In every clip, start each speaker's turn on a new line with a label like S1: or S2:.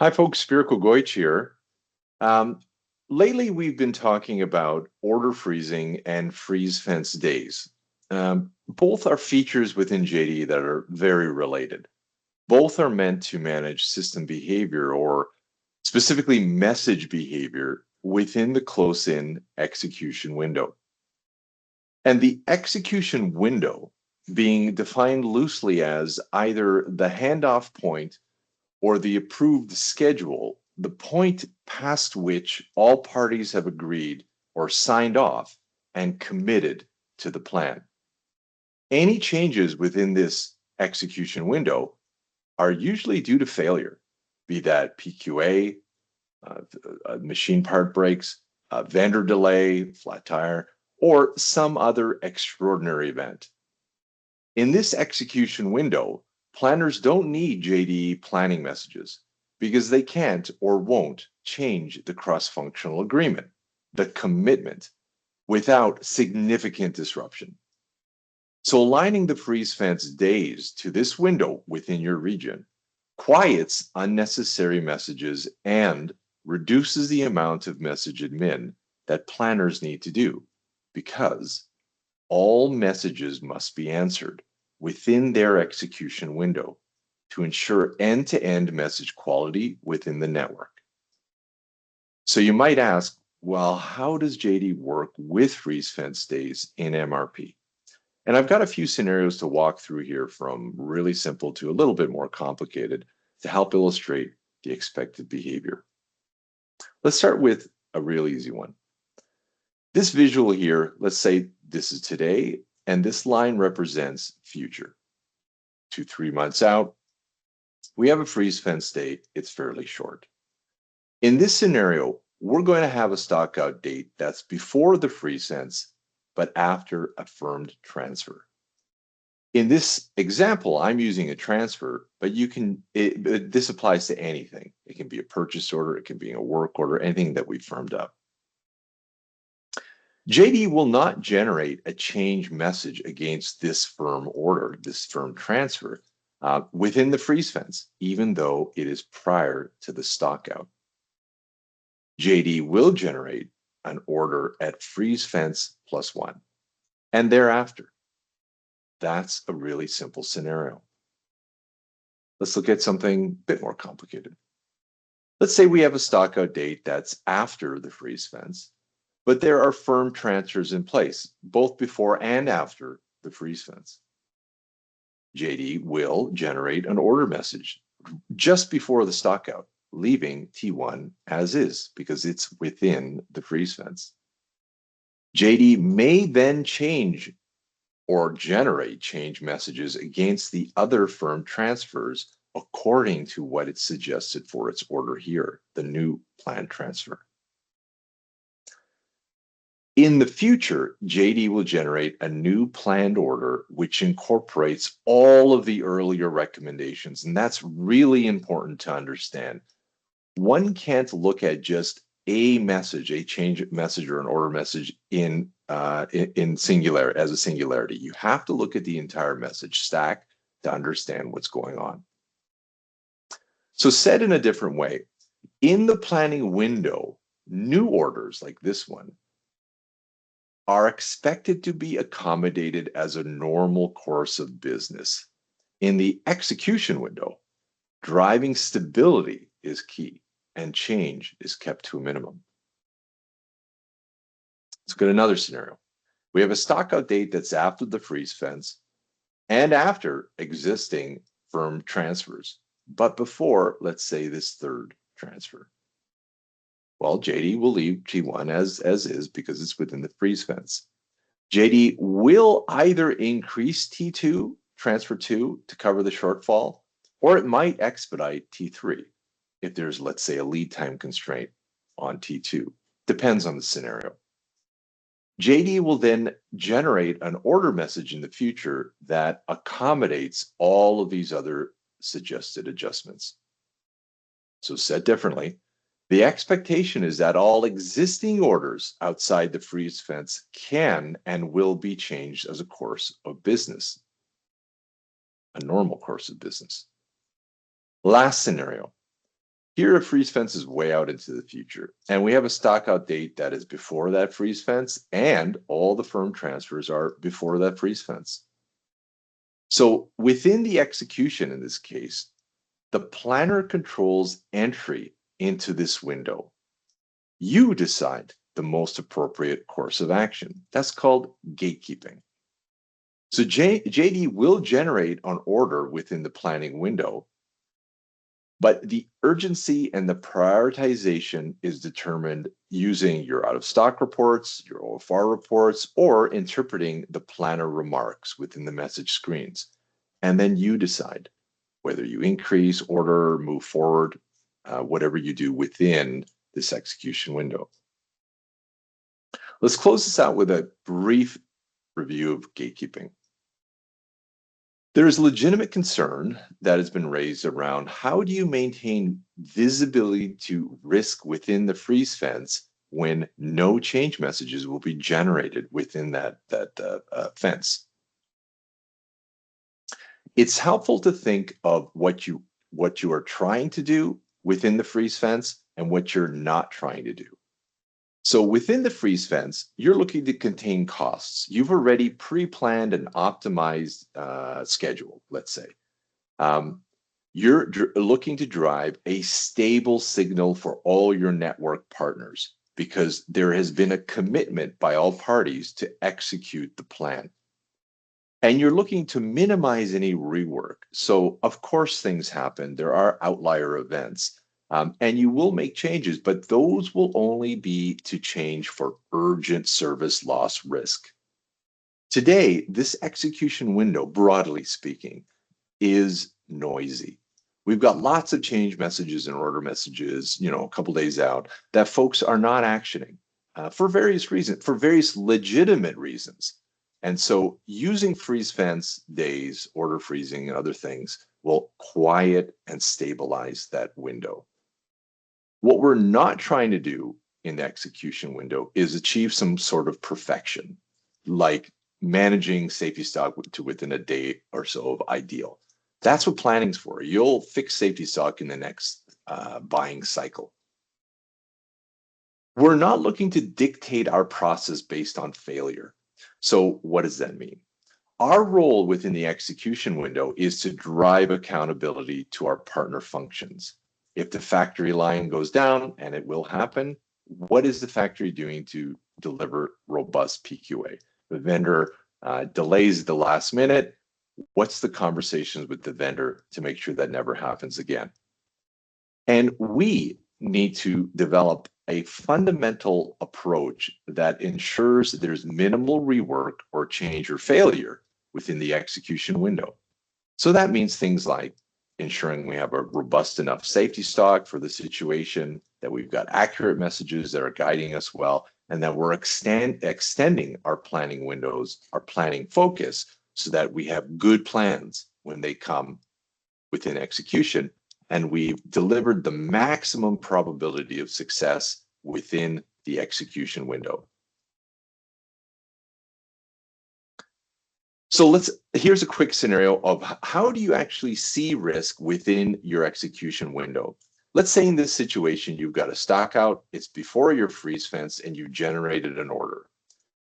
S1: Hi, folks. Spherical Goich here. Um, Lately, we've been talking about order freezing and freeze fence days. Both are features within JD that are very related. Both are meant to manage system behavior or specifically message behavior within the close-in execution window. And the execution window being defined loosely as either the handoff point or the approved schedule, the point past which all parties have agreed or signed off and committed to the plan. Any changes within this execution window are usually due to failure, be that PQA, machine part breaks, vendor delay, flat tire, or some other extraordinary event. In this execution window, planners don't need JDE planning messages because they can't or won't change the cross-functional agreement, the commitment, without significant disruption. So aligning the freeze fence days to this window within your region quiets unnecessary messages and reduces the amount of message admin that planners need to do because all messages must be answered within their execution window to ensure end-to-end message quality within the network. So you might ask, well, how does JD work with freeze fence days in MRP? And I've got a few scenarios to walk through here from really simple to a little bit more complicated to help illustrate the expected behavior. Let's start with a real easy one. This visual here, let's say this is today, and this line represents future. 2-3 months out, we have a freeze fence date. It's fairly short. In this scenario, we're going to have a stock out date that's before the freeze fence, but after a firmed transfer. In this example, I'm using a transfer, but this applies to anything. It can be a purchase order, it can be a work order, anything that we firmed up. JD will not generate a change message against this firm order, this firm transfer, within the freeze fence, even though it is prior to the stockout. JD will generate an order at freeze fence +1 and thereafter. That's a really simple scenario. Let's look at something a bit more complicated. Let's say we have a stockout date that's after the freeze fence, but there are firm transfers in place, both before and after the freeze fence. JD will generate an order message just before the stockout, leaving T1 as is because it's within the freeze fence. JD may then change or generate change messages against the other firm transfers according to what it's suggested for its order here, the new planned transfer. In the future, JD will generate a new planned order which incorporates all of the earlier recommendations, and that's really important to understand. One can't look at just a message, a change message or an order message in singular as a singularity. You have to look at the entire message stack to understand what's going on. So said in a different way, in the planning window, new orders like this one are expected to be accommodated as a normal course of business. In the execution window, driving stability is key and change is kept to a minimum. Let's look at another scenario. We have a stockout date that's after the freeze fence and after existing firm transfers, but before, let's say, this third transfer. Well, JD will leave T1 as is because it's within the freeze fence. JD will either increase T2, transfer 2, to cover the shortfall, or it might expedite T3 if there's, let's say, a lead time constraint on T2. Depends on the scenario. JD will then generate an order message in the future that accommodates all of these other suggested adjustments. So said differently, the expectation is that all existing orders outside the freeze fence can and will be changed as a course of business, a normal course of business. Last scenario, Here, a freeze fence is way out into the future, and we have a stock out date that is before that freeze fence, and all the firm transfers are before that freeze fence. So within the execution in this case, the planner controls entry into this window. You decide the most appropriate course of action. That's called gatekeeping. So JD will generate an order within the planning window, but the urgency and the prioritization is determined using your out of stock reports, your OFR reports, or interpreting the planner remarks within the message screens. And then you decide whether you increase, order, move forward, whatever you do within this execution window. Let's close this out with a brief review of gatekeeping. There is legitimate concern that has been raised around how do you maintain visibility to risk within the freeze fence when no change messages will be generated within that fence. It's helpful to think of what you are trying to do within the freeze fence and what you're not trying to do. So within the freeze fence, you're looking to contain costs. You've already pre-planned an optimized schedule, let's say. You're looking to drive a stable signal for all your network partners because there has been a commitment by all parties to execute the plan. And you're looking to minimize any rework. So of course things happen. There are outlier events. And you will make changes, but those will only be to change for urgent service loss risk. Today, this execution window, broadly speaking, is noisy. We've got lots of change messages and order messages, a couple days out that folks are not actioning for various reasons, for various legitimate reasons. And so using freeze fence days, order freezing, and other things will quiet and stabilize that window. What we're not trying to do in the execution window is achieve some sort of perfection, like managing safety stock to within a day or so of ideal. That's what planning's for. You'll fix safety stock in the next buying cycle. We're not looking to dictate our process based on failure. So what does that mean? Our role within the execution window is to drive accountability to our partner functions. If the factory line goes down, and it will happen, what is the factory doing to deliver robust PQA? The vendor delays the last minute. What's the conversations with the vendor to make sure that never happens again? And we need to develop a fundamental approach that ensures there's minimal rework or change or failure within the execution window. So that means things like ensuring we have a robust enough safety stock for the situation, that we've got accurate messages that are guiding us well, and that we're extending our planning windows, our planning focus, so that we have good plans when they come within execution, and we've delivered the maximum probability of success within the execution window. So here's a quick scenario of how do you actually see risk within your execution window. Let's say in this situation, you've got a stock out, it's before your freeze fence, and you generated an order.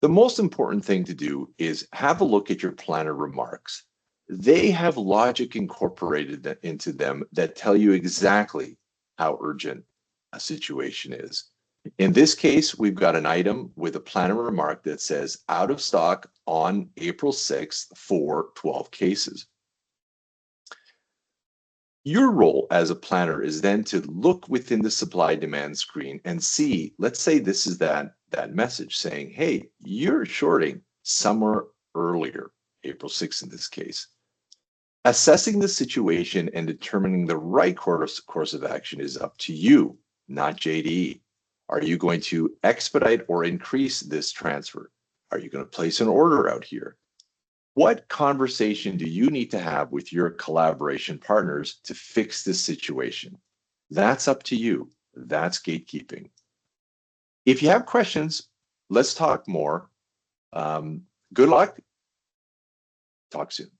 S1: The most important thing to do is have a look at your planner remarks. They have logic incorporated into them that tell you exactly how urgent a situation is. In this case, we've got an item with a planner remark that says out of stock on April 6th for 12 cases. Your role as a planner is then to look within the supply demand screen and see, let's say this is that message saying, hey, you're shorting somewhere earlier, April 6th in this case. Assessing the situation and determining the right course of action is up to you, not JDE. Are you going to expedite or increase this transfer? Are you going to place an order out here? What conversation do you need to have with your collaboration partners to fix this situation? That's up to you. That's gatekeeping. If you have questions, let's talk more. Good luck. Talk soon.